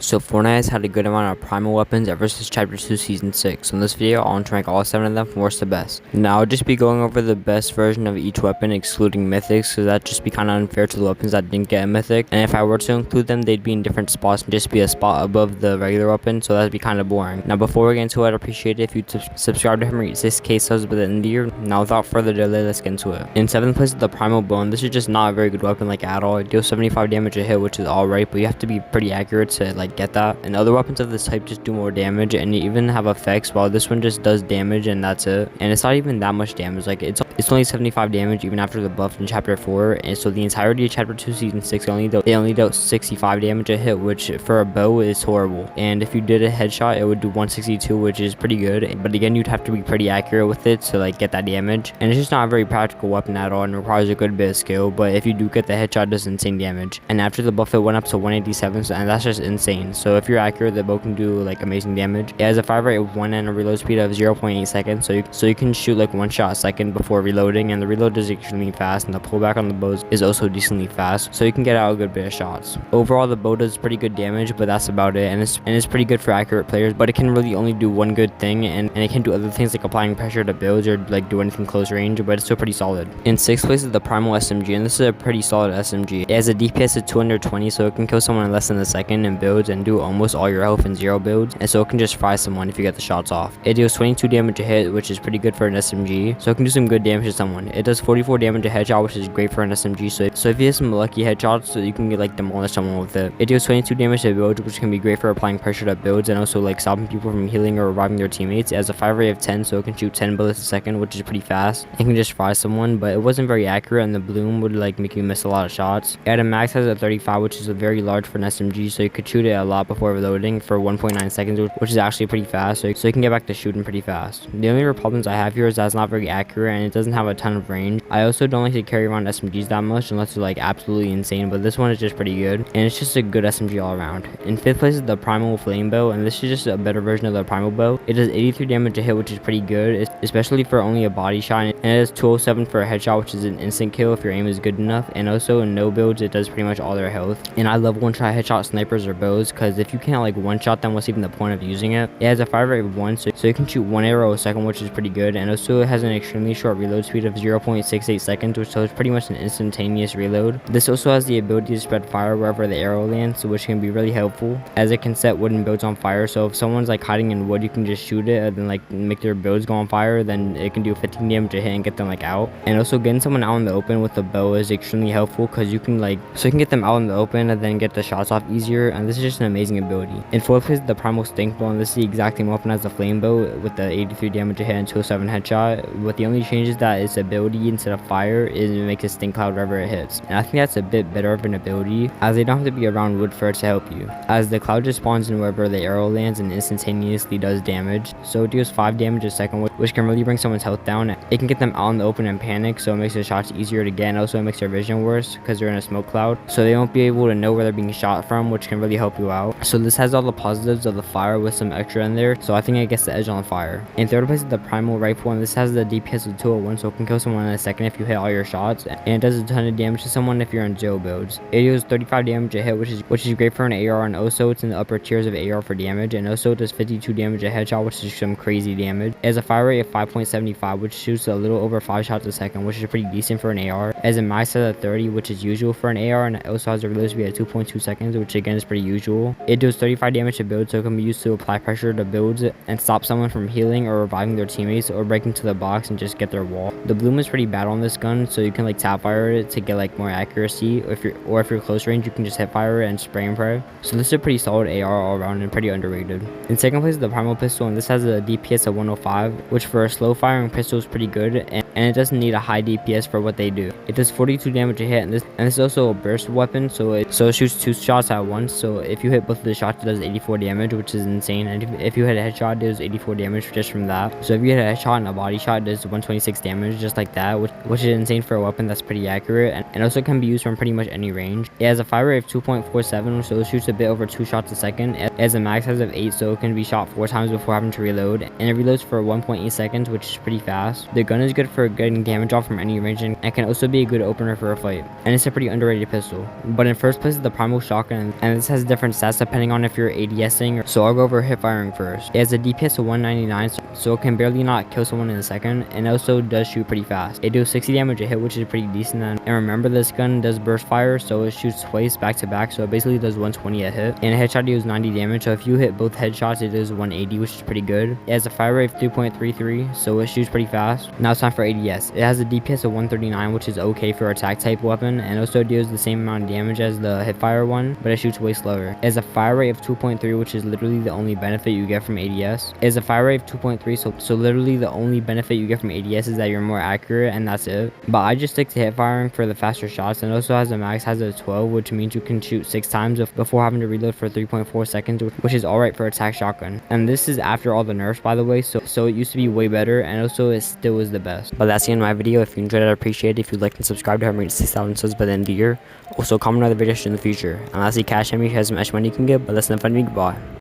So Fortnite has had a good amount of primal weapons ever since Chapter 2 Season 6. So in this video, I want to rank all 7 of them from worst to best. Now I'll just be going over the best version of each weapon excluding mythics, because that'd just be kind of unfair to the weapons that didn't get a mythic. And if I were to include them, they'd be in different spots and just be a spot above the regular weapon, so that'd be kind of boring. Now before we get into it, I'd appreciate it if you'd subscribe to him, reach 6k subs by the end of the year. Now without further delay, let's get into it. In 7th place is the Primal Bone. This is just not a very good weapon like at all. It deals 75 damage a hit, which is alright, but you have to be pretty accurate to like get that. And other weapons of this type just do more damage and even have effects, while this one just does damage and that's it. And it's not even that much damage. Like it's only 75 damage even after the buff in Chapter 4, and so the entirety of Chapter 2 Season 6 they only dealt 65 damage a hit, which for a bow is horrible. And if you did a headshot, it would do 162, which is pretty good, but again you'd have to be pretty accurate with it to like get that damage, and it's just not a very practical weapon at all and requires a good bit of skill. But if you do get the headshot, it does insane damage, and after the buff it went up to 187, and that's just insane. So if you're accurate, the bow can do like amazing damage. It has a fire rate of 1 and a reload speed of 0.8 seconds, so you can shoot like 1 shot a second before reloading, and the reload is extremely fast, and the pullback on the bows is also decently fast, so you can get out a good bit of shots. Overall, the bow does pretty good damage, but that's about it, and it's pretty good for accurate players, but it can really only do one good thing, and it can do other things like applying pressure to builds or like do anything close range, but it's still pretty solid. In 6th place is the Primal SMG, and this is a pretty solid SMG. It has a DPS of 220, so it can kill someone in less than a second in builds and do almost all your health in 0 builds, and so it can just fry someone if you get the shots off. It deals 22 damage a hit, which is pretty good for an SMG, so it can do some good damage to someone. It does 44 damage a headshot, which is great for an SMG, so if you hit some lucky headshots, so you can get like demolish someone with it. It deals 22 damage to builds, which can be great for applying pressure to builds and also like stopping people from healing or reviving their teammates. It has a fire rate of 10, so it can shoot 10 bullets a second, which is pretty fast. It can just fry someone, but it wasn't very accurate, and the bloom would like make you miss a lot of shots. It had a max size of 35, which is very large for an SMG, so you could shoot it a lot before reloading for 1.9 seconds, which is actually pretty fast, so you can get back to shooting pretty fast. The only problems I have here is that it's not very accurate and it doesn't have a ton of range. I also don't like to carry around SMGs that much unless they're like absolutely insane, but this one is just pretty good, and it's just a good SMG all around. In 5th place is the Primal Flame Bow, and this is just a better version of the Primal Bow. It does 83 damage a hit, which is pretty good, especially for only a body shot, and it has 207 for a headshot, which is an instant kill if your aim is good enough, and also in no builds it does pretty much all their health. And I love one-shot headshot snipers or bows, because if you can't like one-shot them, what's even the point of using it? It has a fire rate of 1, so you can shoot 1 arrow a second, which is pretty good, and also it has an extremely short reload speed of 0.68 seconds, which is pretty much an instantaneous reload. This also has the ability to spread fire wherever the arrow lands, which can be really helpful, as it can set wooden builds on fire. So if someone's like hiding in wood, you can just shoot it and then like make their builds go on fire, then it can do 15 damage a hit and get them like out. And also getting someone out in the open with the bow is extremely helpful, because you can get them out in the open and then get the shots off easier, and this is just an amazing ability. In 4th place is the Primal Stink Bow, and this is the exact same weapon as the Flame Bow with the 83 damage a hit and 207 headshot, but the only change is that its ability instead of fire is it makes a stink cloud wherever it hits, and I think that's a bit better of an ability, as they don't have to be around wood for it to help you, as the cloud just spawns in wherever the arrow lands and instantaneously does damage. So it deals 5 damage a second, which can really bring someone's health down. It can get them out in the open and panic, so it makes the shots easier to get, and also it makes their vision worse because they're in a smoke cloud, so they won't be able to know where they're being shot from, which can really help you out. So this has all the positives of the fire with some extra in there, so I think it gets the edge on the fire. In 3rd place is the Primal Rifle, and this has the DPS of 201, so it can kill someone in a second if you hit all your shots, and it does a ton of damage to someone if you're in 0 builds. It deals 35 damage a hit, which is great for an AR, and also it's in the upper tiers of AR for damage, and also it does 52 damage a headshot, which is some crazy damage. It has a fire rate of 5.75, which shoots a little over 5 shots a second, which is pretty decent for an AR. It has a max size of 30, which is usual for an AR, and it also has a reload speed of 2.2 seconds, which again is pretty usual. It does 35 damage to builds, so it can be used to apply pressure to builds and stop someone from healing or reviving their teammates or breaking to the box and just get their wall. The bloom is pretty bad on this gun, so you can like tap fire it to get like more accuracy, or if you're close range you can just hit fire it and spray and pray. So this is a pretty solid AR all around and pretty underrated. In 2nd place is the Primal Pistol, and this has a DPS of 105, which for a slow firing pistol is pretty good, and it doesn't need a high DPS for what they do. It does 42 damage a hit, and this is also a burst weapon, so it shoots 2 shots at once, so if you hit both of the shots it does 84 damage, which is insane, and if you hit a headshot it does 84 damage just from that. So if you hit a headshot and a body shot it does 126 damage just like that, which is insane for a weapon that's pretty accurate, and also can be used from pretty much any range. It has a fire rate of 2.47, so it shoots a bit over 2 shots a second. It has a max size of 8, so it can be shot 4 times before having to reload, and it reloads for 1.8 seconds, which is pretty fast. The gun is good for for getting damage off from any range and can also be a good opener for a fight. And it's a pretty underrated pistol. But in first place is the Primal Shotgun, and this has different stats depending on if you're ADSing, so I'll go over hip firing first. It has a DPS of 199, so it can barely not kill someone in a second, and also does shoot pretty fast. It does 60 damage a hit, which is pretty decent, and remember this gun does burst fire, so it shoots twice back to back, so it basically does 120 a hit, and a headshot deals 90 damage, so if you hit both headshots it does 180, which is pretty good. It has a fire rate of 3.33, so it shoots pretty fast. Now it's time for ADS. It has a DPS of 139, which is okay for attack type weapon, and also deals the same amount of damage as the hipfire one, but it shoots way slower. It has a fire rate of 2.3, which is literally the only benefit you get from ADS. It has a fire rate of 2.3, so literally the only benefit you get from ADS is that you're more accurate, and that's it. But I just stick to hip firing for the faster shots, and also has a max hazard of 12, which means you can shoot 6 times before having to reload for 3.4 seconds, which is alright for attack shotgun. And this is after all the nerfs, by the way, so it used to be way better, and also it still is the best. But that's the end of my video. If you enjoyed it, I appreciate it. If you'd like and subscribe to help me reach 6,000 subs by the end of the year. Also comment on the video in the future. And lastly, Cash Henry has some extra money you can get, but less than fun me. Goodbye.